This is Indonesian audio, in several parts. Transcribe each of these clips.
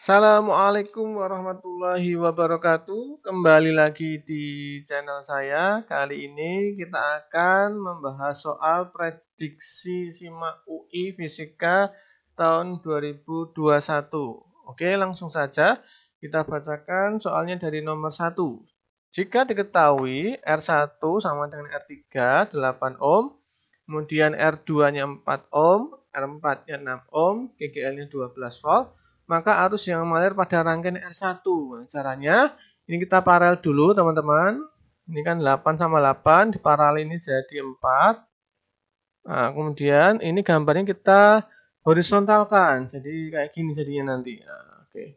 Assalamualaikum warahmatullahi wabarakatuh. Kembali lagi di channel saya. Kali ini kita akan membahas soal prediksi SIMAK UI Fisika tahun 2021. Oke, langsung saja kita bacakan soalnya dari nomor 1. Jika diketahui R1 sama dengan R3 8 ohm, kemudian R2-nya 4 ohm, R4-nya 6 ohm, GGL-nya 12 volt, maka arus yang mengalir pada rangkaian R1. Nah, caranya ini kita paralel dulu teman-teman. Ini kan 8 sama 8 diparalel ini jadi 4. Nah, kemudian ini gambarnya kita horizontalkan. Jadi kayak gini jadinya nanti. Nah, oke.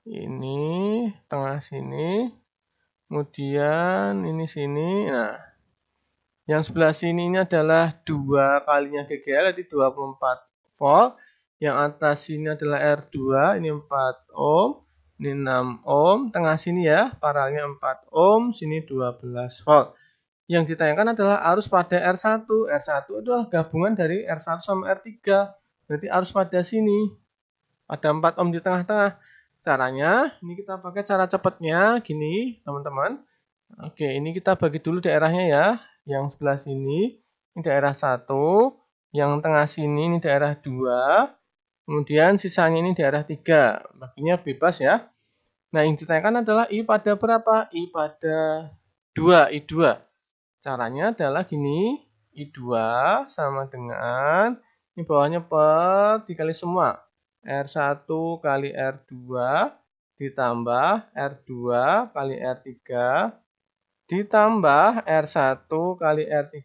Ini tengah sini. Kemudian ini sini. Nah, yang sebelah sini ini adalah 2 kalinya GGL, jadi 24 volt. Yang atas sini adalah R2, ini 4 ohm, ini 6 ohm. Tengah sini ya, paralelnya 4 ohm, sini 12 volt. Yang ditanyakan adalah arus pada R1. R1 adalah gabungan dari R1 sama R3. Berarti arus pada sini. Ada 4 ohm di tengah-tengah. Caranya, ini kita pakai cara cepatnya, gini teman-teman. Oke, ini kita bagi dulu daerahnya ya. Yang sebelah sini, ini daerah 1. Yang tengah sini, ini daerah 2. Kemudian sisanya ini daerah 3. Baginya bebas ya. Nah, yang ditanyakan adalah I pada berapa? I pada 2, I2. Caranya adalah gini. I2 sama dengan, ini bawahnya per dikali semua. R1 kali R2 ditambah R2 kali R3 ditambah R1 kali R3.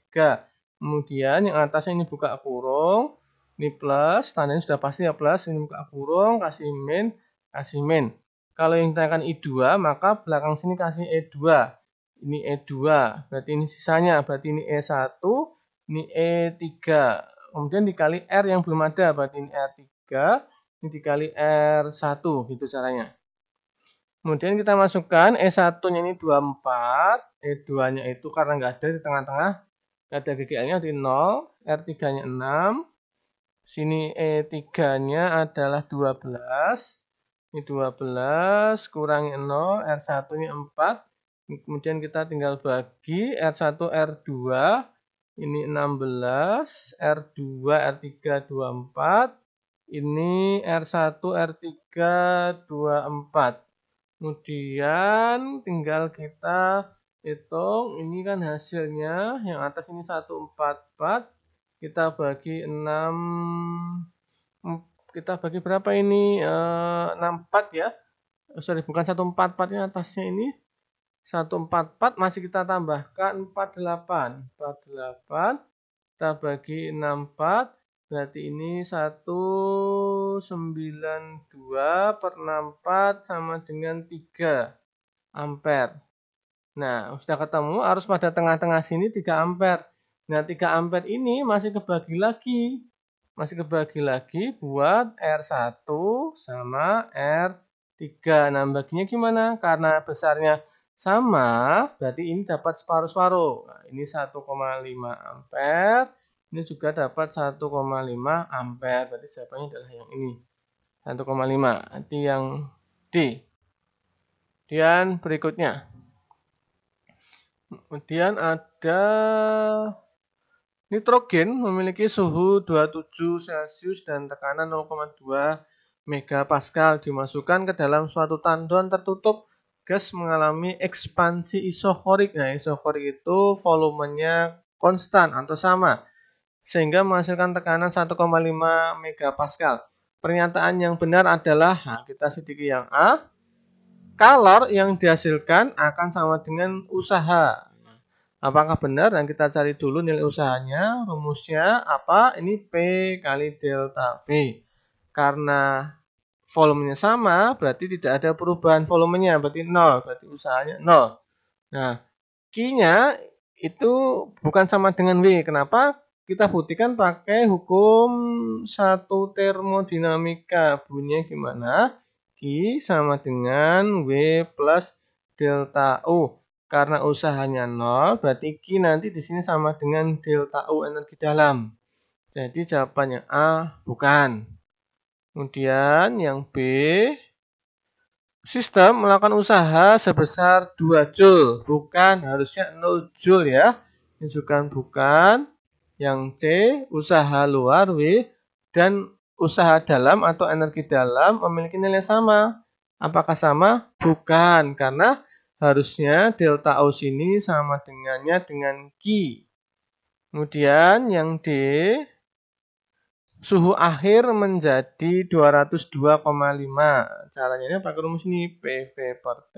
Kemudian yang atasnya ini buka kurung. Ini plus, tandanya sudah pasti ya plus. Ini buka kurung, kasih min, kasih min. Kalau yang ditanyakan I2, maka belakang sini kasih E2. Ini E2, berarti ini sisanya. Berarti ini E1, ini E3. Kemudian dikali R yang belum ada, berarti ini R3. Ini dikali R1, gitu caranya. Kemudian kita masukkan E1-nya ini 24, E2-nya itu karena nggak ada di tengah-tengah, nggak ada GGL-nya di 0, R3-nya 6, sini E3-nya adalah 12, ini 12, kurangi 0, R1-nya 4, kemudian kita tinggal bagi R1, R2, ini 16, R2, R3, 24, ini R1, R3, 24. Kemudian tinggal kita hitung, ini kan hasilnya, yang atas ini 144, kita bagi 6, kita bagi berapa ini? 64 ya. Sorry, bukan 144, ini atasnya ini 144, masih kita tambahkan 48. 48, kita bagi 64, berarti ini 192 per 64 sama dengan 3 ampere. Nah, sudah ketemu arus pada tengah-tengah sini 3 ampere. Nah, 3 ampere ini masih kebagi lagi. Masih kebagi lagi buat R1 sama R3. Nah, baginya gimana? Karena besarnya sama, berarti ini dapat separuh-separuh. Nah, ini 1,5 ampere. Ini juga dapat 1,5 ampere. Berarti jawabannya adalah yang ini. 1,5. Nanti yang D. Kemudian berikutnya. Kemudian ada nitrogen memiliki suhu 27 Celcius dan tekanan 0,2 megapascal dimasukkan ke dalam suatu tanduan tertutup. Gas mengalami ekspansi isokorik. Nah, isokorik itu volumenya konstan atau sama, sehingga menghasilkan tekanan 1,5 megapascal. Pernyataan yang benar adalah, nah kita sedikit yang A, kalor yang dihasilkan akan sama dengan usaha. Apakah benar? Dan kita cari dulu nilai usahanya. Rumusnya apa? Ini P kali delta V. Karena volumenya sama, berarti tidak ada perubahan volumenya, berarti 0. Berarti usahanya 0. Nah, Q-nya itu bukan sama dengan W. Kenapa? Kita buktikan pakai hukum satu termodinamika. Bunyinya gimana? Q sama dengan W plus delta U. Karena usahanya 0, berarti Q nanti di sini sama dengan delta U energi dalam. Jadi jawabannya A bukan. Kemudian yang B, sistem melakukan usaha sebesar 2 Joule, bukan harusnya 0 Joule ya. Tunjukkan bukan. Yang C, usaha luar W, dan usaha dalam atau energi dalam memiliki nilai sama. Apakah sama? Bukan, karena harusnya delta O sini sama dengannya dengan Q. Kemudian yang D, suhu akhir menjadi 202,5. Caranya ini pakai rumus ini, PV per T,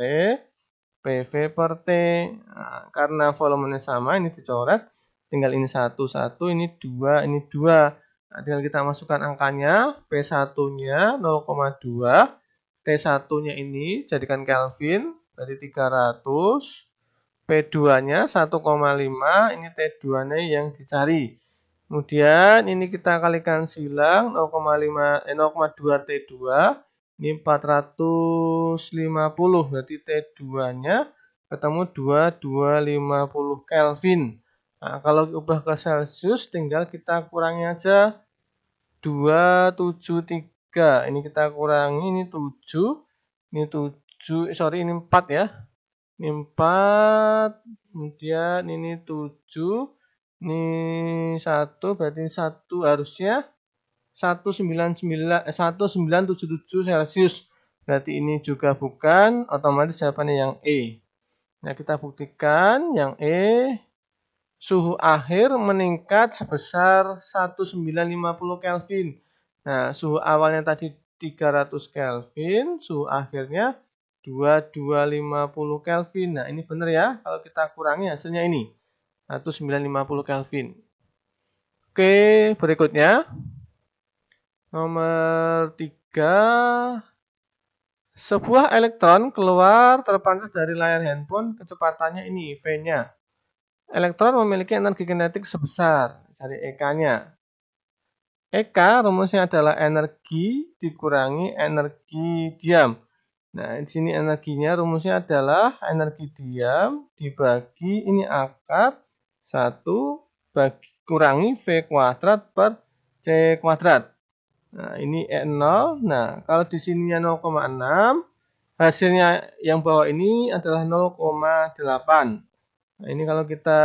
PV per T. Nah, karena volumenya sama, ini dicoret. Tinggal ini 1, 1, ini 2, ini 2. Nah, tinggal kita masukkan angkanya. P1-nya 0,2. T1-nya ini jadikan Kelvin, berarti 300. P2-nya 1,5. Ini T2-nya yang dicari. Kemudian ini kita kalikan silang 0,2 T2. Ini 450, berarti T2-nya ketemu 2250 Kelvin. Nah, kalau ubah ke Celsius tinggal kita kurangi aja 273. Ini kita kurangi, ini 7, ini 7, ini 4 ya. Ini 4, kemudian ini 7, ini 1, berarti 1 harusnya 1977 Celcius. Berarti ini juga bukan, otomatis jawabannya yang E. Nah, kita buktikan yang E, suhu akhir meningkat sebesar 1950 Kelvin. Nah, suhu awalnya tadi 300 Kelvin, suhu akhirnya 2250 Kelvin. Nah, ini benar ya, kalau kita kurangi hasilnya ini, 1950 Kelvin. Oke, berikutnya. Nomor 3. Sebuah elektron keluar terpancar dari layar handphone, kecepatannya ini V-nya. Elektron memiliki energi kinetik sebesar, cari EK-nya. EK rumusnya adalah energi dikurangi energi diam. Nah, di sini energinya rumusnya adalah energi diam dibagi ini akar 1 kurangi V kuadrat per C kuadrat. Nah, ini E0. Nah, kalau di sininya 0,6, hasilnya yang bawah ini adalah 0,8. Nah, ini kalau kita,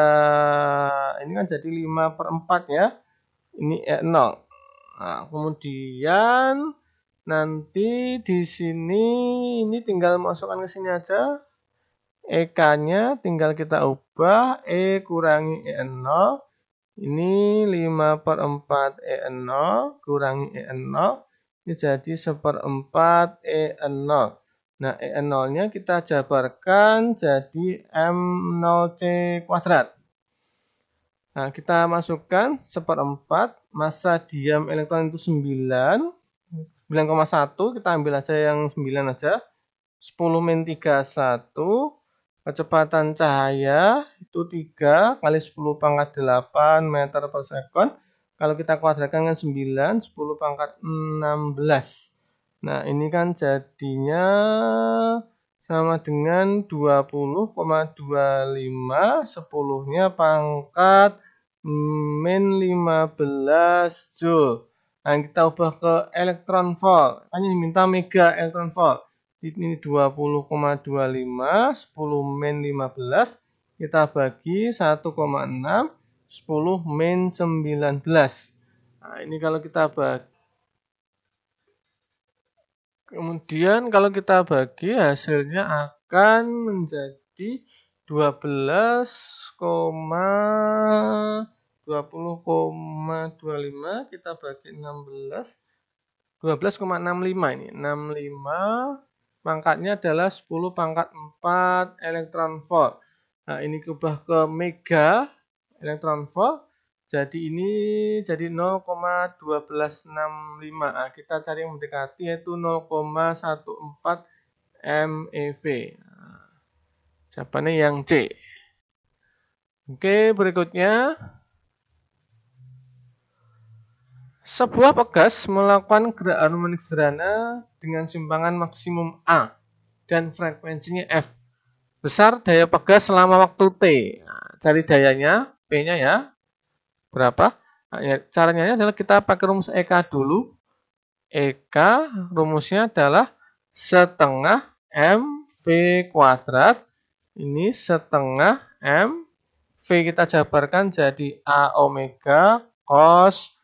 ini kan jadi 5/4 ya. Ini E0. Nah, kemudian nanti di sini, ini tinggal masukkan ke sini aja. EK-nya tinggal kita ubah. E kurangi E0. Ini 5/4 E0 kurangi E0. Ini jadi 1/4 E0. Nah, E0-nya kita jabarkan jadi M0C kuadrat. Nah, kita masukkan 1/4. Massa diam elektron itu 9,1. Kita ambil aja yang 9 aja. 10-31. Kecepatan cahaya itu 3 kali 10⁻8 meter per sekon. Kalau kita kuadratkan dengan 9, 10⁻16. Nah, ini kan jadinya sama dengan 20,25. 10-nya pangkat min 15 Joule. Nah, kita ubah ke elektron volt. Kan ini minta mega elektron volt. Ini 20,25, 10 min 15, kita bagi 1,6, 10 min 19. Nah, ini kalau kita bagi. Kemudian kalau kita bagi, hasilnya akan menjadi 20,25, kita bagi 16, 12,65 ini, 65. Pangkatnya adalah 10⁻4 elektron volt. Nah, ini ubah ke mega elektron volt. Jadi ini jadi 0,1265. Nah, kita cari yang mendekati yaitu 0,14 MeV. Nah, jawabannya yang C. Oke, berikutnya. Sebuah pegas melakukan gerak harmonik sederhana dengan simpangan maksimum A dan frekuensinya F. Besar daya pegas selama waktu T. Nah, cari dayanya, P-nya ya. Berapa? Nah, ya, caranya adalah kita pakai rumus EK dulu. EK rumusnya adalah setengah MV kuadrat. Ini setengah MV kita jabarkan jadi A omega cos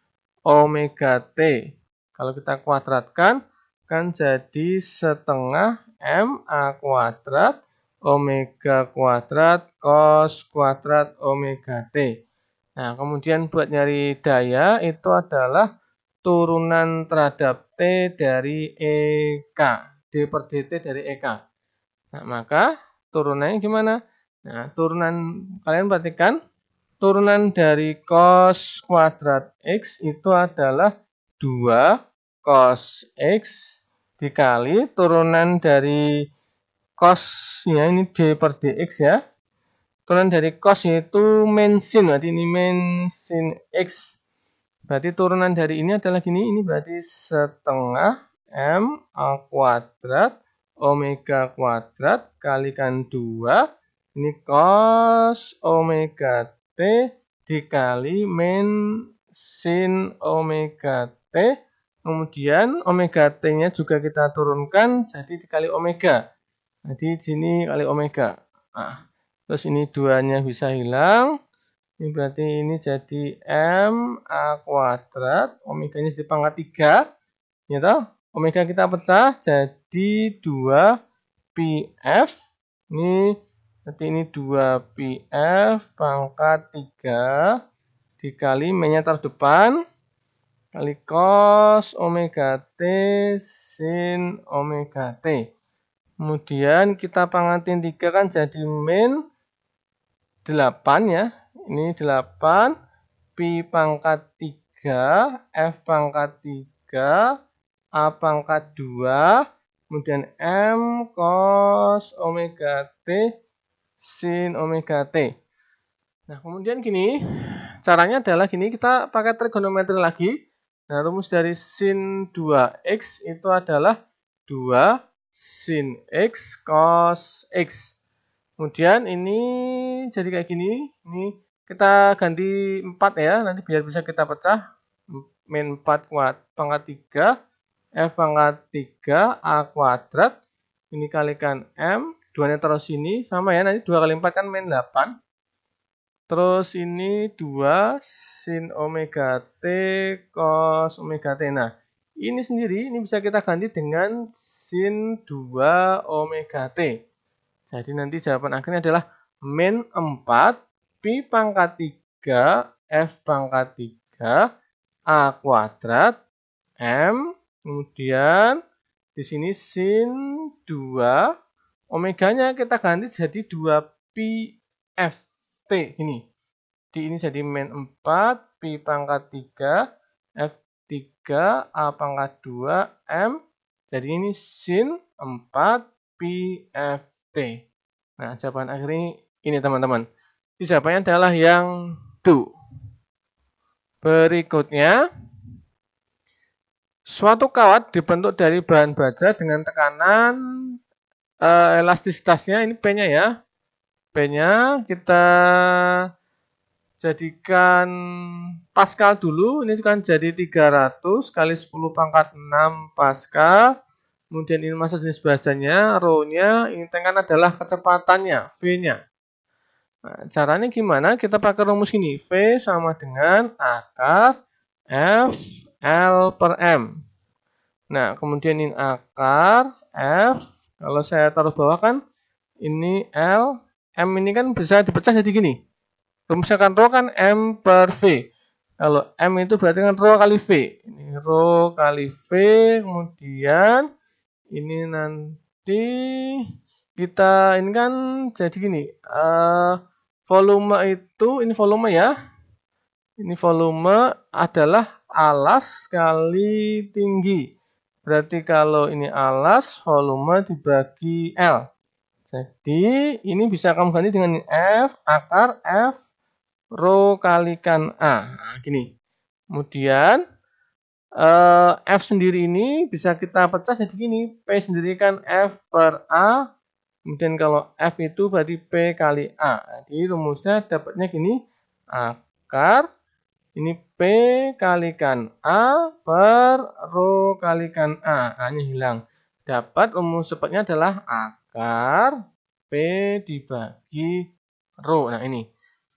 omega T. Kalau kita kuadratkan, kan jadi setengah MA kuadrat omega kuadrat cos kuadrat omega T. Nah, kemudian buat nyari daya itu adalah turunan terhadap T dari EK. D per dt dari EK. Nah, maka turunannya gimana? Nah, turunan kalian perhatikan. Turunan dari cos kuadrat X itu adalah 2 cos X dikali turunan dari cosnya ini D per dx ya. Turunan dari cos yaitu min sin, berarti ini min sin X. Berarti turunan dari ini adalah gini, ini berarti setengah M A kuadrat omega kuadrat kalikan 2. Ini cos omega T dikali min sin omega T. Kemudian omega T-nya juga kita turunkan jadi dikali omega. Jadi sini kali omega. Nah, terus ini 2-nya bisa hilang. Ini berarti ini jadi M A kuadrat, omega-nya jadi pangkat 3. Ya toh? Omega kita pecah jadi 2 PF. Ini berarti ini 2 PF pangkat 3 dikali min-nya taruh depan kali cos omega T sin omega T. Kemudian kita pangatin 3 kan jadi min 8 ya. Ini 8 pi pangkat 3 F pangkat 3 A pangkat 2 kemudian M cos omega T sin omega T. Nah, kemudian gini, caranya adalah gini, kita pakai trigonometri lagi. Nah, rumus dari sin 2x itu adalah 2 sin x cos x. Kemudian ini jadi kayak gini, ini kita ganti 4 ya, nanti biar bisa kita pecah. Min 4 pangkat 3 F pangkat 3 A kuadrat. Ini kalikan M, 2-nya taruh sini, sama ya, nanti 2 kali 4 kan min 8. Terus ini 2 sin omega T cos omega T. Nah, ini sendiri, ini bisa kita ganti dengan sin 2 omega T. Jadi nanti jawaban akhirnya adalah min 4 pi pangkat 3 F pangkat 3 A kuadrat M. Kemudian di sini sin 2 omeganya kita ganti jadi 2 pi F T ini. Di ini jadi min 4 pi pangkat 3 F 3 A pangkat 2 M. Jadi ini sin 4 pi F T. Nah, jawaban akhirnya ini teman-teman. Jawabannya adalah yang D. Berikutnya, suatu kawat dibentuk dari bahan baja dengan tekanan elastisitasnya, ini P-nya ya. P-nya kita jadikan Pascal dulu, ini kan jadi 300 kali 10 pangkat 6 Pascal. Kemudian ini massa jenis basanya, rho-nya, ini kan adalah kecepatannya, V-nya. Nah, caranya gimana? Kita pakai rumus ini, V sama dengan akar F L per M. Nah, kemudian ini akar F, kalau saya taruh bawah kan, ini L, M ini kan bisa dipecah jadi gini. Rumusnya kan rho kan M per V. Kalau M itu berarti kan rho kali V. Ini rho kali V, kemudian ini nanti kita ini kan jadi gini, volume itu, ini volume ya, ini volume adalah alas kali tinggi, berarti kalau ini alas volume dibagi L, jadi ini bisa kamu ganti dengan F akar F rho kalikan A. Nah, gini, kemudian F sendiri ini bisa kita pecah jadi gini, P sendiri kan F per A, kemudian kalau F itu berarti P kali A. Jadi rumusnya dapatnya gini, akar, ini P kalikan A per rho kalikan A. A-nya hilang. dapat rumus cepatnya adalah akar P dibagi rho. Nah ini,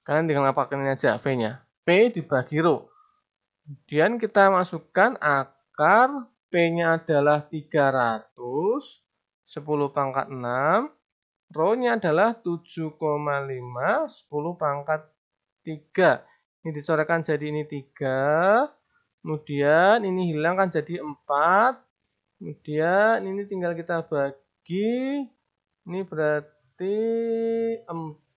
kalian tinggal ngapain aja V-nya. P dibagi rho. Kemudian kita masukkan akar P-nya adalah 300, 10 pangkat 6. Rho-nya adalah 7,5, 10 pangkat 3. Ini dicoretkan jadi ini 3. Kemudian ini hilang kan jadi 4. Kemudian ini tinggal kita bagi. Ini berarti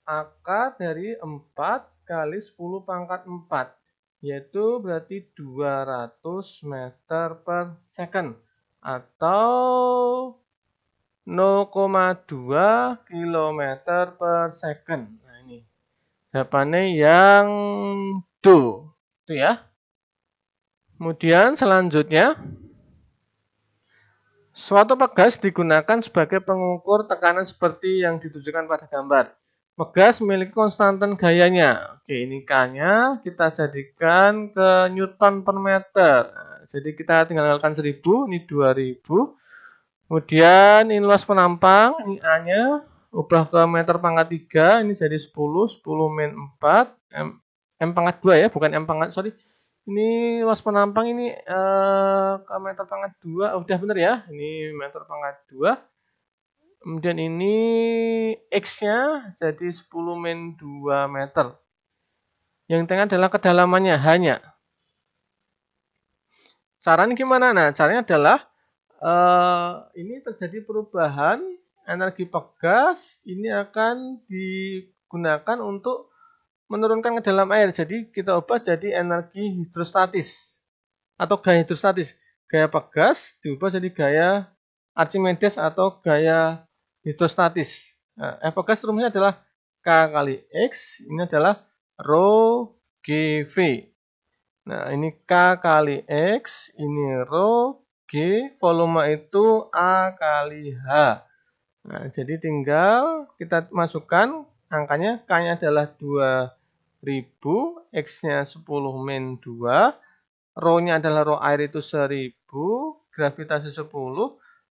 akar dari 4 kali 10 pangkat 4. Yaitu berarti 200 meter per second. Atau 0,2 km per second. Nah ini jawabannya yang do. Itu ya. Kemudian selanjutnya, suatu pegas digunakan sebagai pengukur tekanan seperti yang ditunjukkan pada gambar. Pegas memiliki konstantan gayanya. Oke, ini K-nya kita jadikan ke Newton per meter. Nah, jadi kita tinggal ngalikan 1000, ini 2000. Kemudian ini luas penampang, ini A-nya, ubah ke meter pangkat 3, ini jadi 10, 10 min 4, M pangkat 2 ya, bukan M pangkat, sorry. Ini luas penampang ini ke meter pangkat 2, udah bener ya, ini meter pangkat 2. Kemudian ini X-nya jadi 10 min 2 meter. Yang tengah adalah kedalamannya, hanya. Caranya gimana? Nah, caranya adalah ini terjadi perubahan energi pegas, ini akan digunakan untuk menurunkan ke dalam air. Jadi kita ubah jadi energi hidrostatis atau gaya hidrostatis. Gaya pegas diubah jadi gaya Archimedes atau gaya hidrostatis. Nah, F pegas rumusnya adalah K kali X, ini adalah rho GV. Nah, ini K kali X, ini rho G, volume itu A kali H. Nah, jadi tinggal kita masukkan angkanya, K-nya adalah 2000, X-nya 10 min 2, Rho-nya adalah rho air itu 1000, gravitasi 10,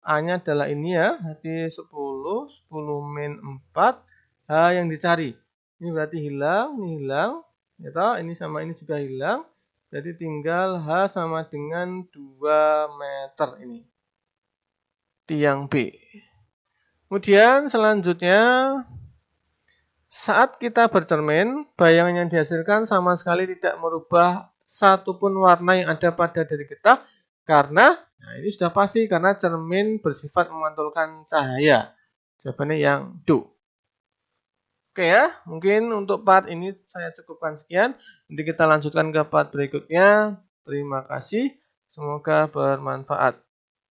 A-nya adalah ini ya, jadi 10, 10 min 4, H yang dicari. Ini berarti hilang, ini hilang, ya, ini sama ini juga hilang. Jadi tinggal H sama dengan 2 meter ini. Tiang B. Kemudian selanjutnya, saat kita bercermin, bayangan yang dihasilkan sama sekali tidak merubah satupun warna yang ada pada diri kita. Karena, nah ini sudah pasti, karena cermin bersifat memantulkan cahaya. Jawabannya yang do. Oke ya, mungkin untuk part ini saya cukupkan sekian. Nanti kita lanjutkan ke part berikutnya. Terima kasih, semoga bermanfaat.